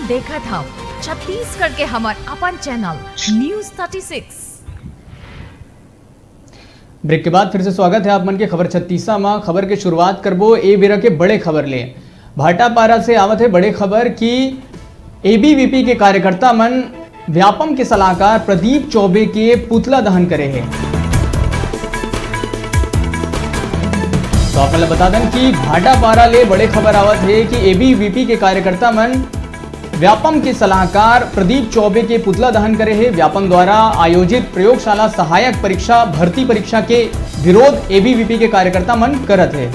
देखा था छत्तीसगढ़ के हमार अपन चैनल न्यूज 36। ब्रेक के बाद फिर से स्वागत है आप मन के खबर 36 में। खबर के शुरुआत करबो ए बेरा के बड़े खबर ले। भाटापारा से आवत है बड़े खबर कि एबीवीपी के कार्यकर्ता मन व्यापम के सलाहकार प्रदीप चौबे के पुतला दहन करे हैं। तो आप मतलब बता दें कि भाटापारा ले बड़े खबर आवत है कि एबीवीपी के कार्यकर्ता मन व्यापम के सलाहकार प्रदीप चौबे के पुतला दहन करे हैं। व्यापम द्वारा आयोजित प्रयोगशाला सहायक परीक्षा भर्ती परीक्षा के विरोध एबीवीपी के कार्यकर्ता मन करत है।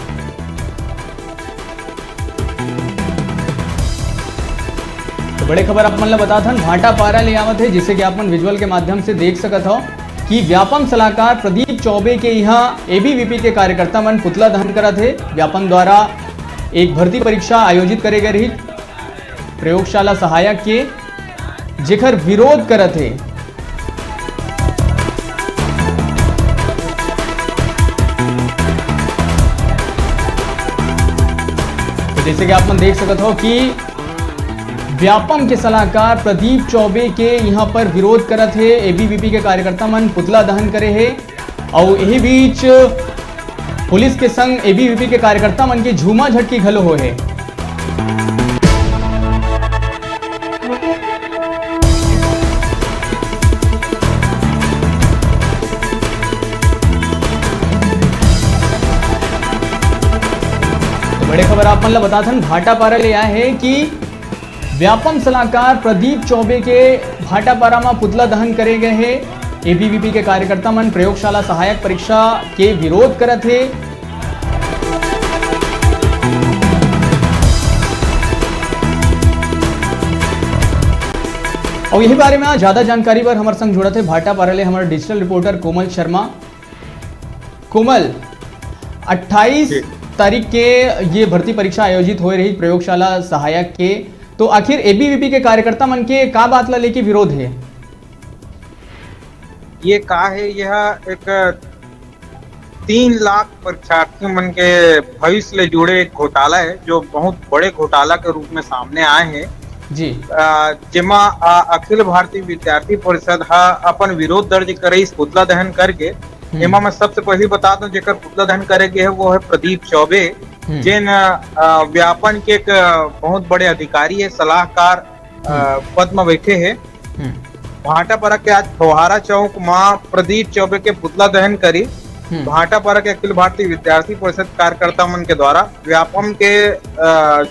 तो बड़े खबर आप मन बता था भाटापारा ले आवत है, जिसे कि आप मन विजुअल के माध्यम से देख सकत हो कि व्यापम सलाहकार प्रदीप चौबे के यहाँ एबीवीपी के कार्यकर्ता मन पुतला दहन करत है। व्यापम द्वारा एक भर्ती परीक्षा आयोजित करे गए रही प्रयोगशाला सहायक के, जेकर विरोध करत है। तो जैसे कि आप मन देख सकते हो कि व्यापम के सलाहकार प्रदीप चौबे के यहाँ पर विरोध करत है। एबीवीपी के कार्यकर्ता मन पुतला दहन करे है और यही बीच पुलिस के संग एबीवीपी के कार्यकर्ता मन के झूमा झटकी घलो हो है। बड़े खबर आप मतलब बता था भाटापारा ले आए हैं कि व्यापम सलाहकार प्रदीप चौबे के भाटापारा में पुतला दहन करे गए हैं। एबीवीपी के कार्यकर्ता मन प्रयोगशाला सहायक परीक्षा के विरोध करत है। और यही बारे में ज्यादा जानकारी पर हमारे संग जुड़त है भाटापारा ले हमारे डिजिटल रिपोर्टर कोमल शर्मा। कोमल, 28 तारीख के ये भर्ती परीक्षा आयोजित हो रही प्रयोगशाला सहायक के, तो आखिर एबीवीपी के कार्यकर्ता मन के का बात ला लेके विरोध है? ये का है, यह एक 3 लाख परीक्षार्थी मन के भविष्य ले जुड़े एक घोटाला है, जो बहुत बड़े घोटाला के रूप में सामने आए हैं जी। जेमा अखिल भारतीय विद्यार्थी परिषद हा अपन विरोध दर्ज करे इस पुतला दहन करके। एमा मैं सबसे पहले बता दूं जेकर पुतला दहन करे गए है वो है प्रदीप चौबे, जिन व्यापन के एक बहुत बड़े अधिकारी है, सलाहकार पद में बैठे हैं। भाटापारा के आज फव्वारा चौक में प्रदीप चौबे के पुतला दहन करी। भाटापारा के अखिल भारतीय विद्यार्थी परिषद कार्यकर्ता मन के द्वारा व्यापम के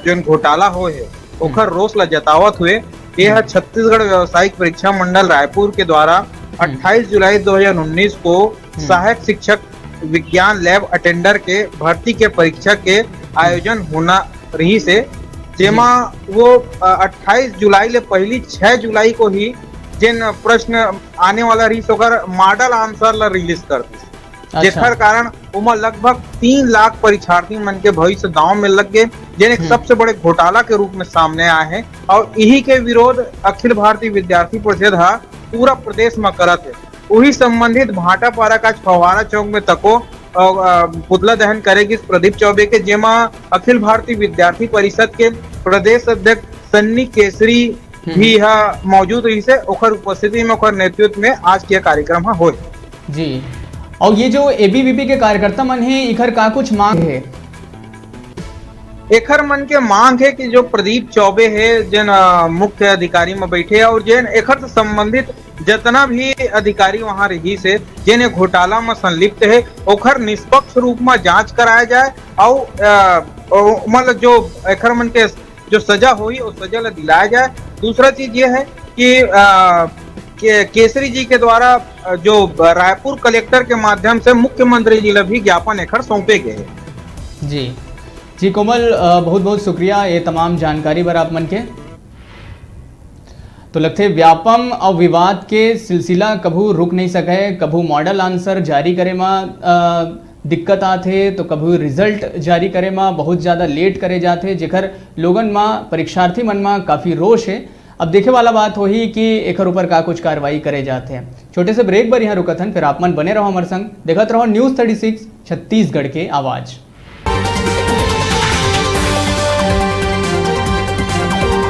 जो घोटाला हो है ओखर रोष ला जतावत हुए। यह छत्तीसगढ़ व्यवसायिक परीक्षा मंडल रायपुर के द्वारा 28 जुलाई 2019 को सहायक शिक्षक विज्ञान लैब अटेंडर के भर्ती के परीक्षा के आयोजन होना रही से, जेमा वो 28 जुलाई ले पहली 6 जुलाई को ही जिन प्रश्न आने वाला रही सोकर मॉडल आंसर ला रिलीज कर दी। जेकर कारण उमा लगभग 3 लाख परीक्षार्थी मन के भविष्य दांव में लग गए, जिन एक सबसे बड़े घोटाला के रूप में सामने आए हैं। और यही के विरोध अखिल भारतीय विद्यार्थी परिषद हा पूरा प्रदेश में करत है। वही संबंधित भाटापारा का फव्वारा चौक में तको पुतला दहन करेगी प्रदीप चौबे के, जेमा अखिल भारतीय विद्यार्थी परिषद के प्रदेश अध्यक्ष सन्नी केसरी भी मौजूद रही से, ओकर उपस्थिति में ओकर नेतृत्व में आज के कार्यक्रम हो जी। और ये जो एबीवीपी के कार्यकर्ता मन है इखर का कुछ मांग है? एखर मन के मांग है कि जो प्रदीप चौबे है जिन मुख्य अधिकारी में बैठे और जिन एखर से संबंधित जितना भी अधिकारी वहां रही से जिन घोटाला में संलिप्त है ओखर निष्पक्ष रूप में जांच कराया जाए और मतलब जो एखर मन के जो सजा हुई उस सजा ला दिलाया जाए। दूसरा चीज ये है कि केसरी जी के द्वारा जो रायपुर कलेक्टर के माध्यम से मुख्यमंत्री जी ला भी ज्ञापन एखर सौंपे गए जी। जी कोमल, बहुत बहुत शुक्रिया ये तमाम जानकारी पर आप मन के। तो लगते व्यापम और विवाद के सिलसिला कभू रुक नहीं सके। कभू मॉडल आंसर जारी करे में दिक्कत आते, तो कभू रिजल्ट जारी करे में बहुत ज़्यादा लेट करे जाते, जेकर लोगन में परीक्षार्थी मन में काफ़ी रोष है। अब देखे वाला बात हो ही कि एकर ऊपर का कुछ कार्रवाई करे जाते हैं। छोटे से ब्रेक पर यहाँ रुकत हन, फिर आप मन बने रहो हमारे संग, देखत रहो न्यूज़ 36 छत्तीसगढ़ के आवाज़।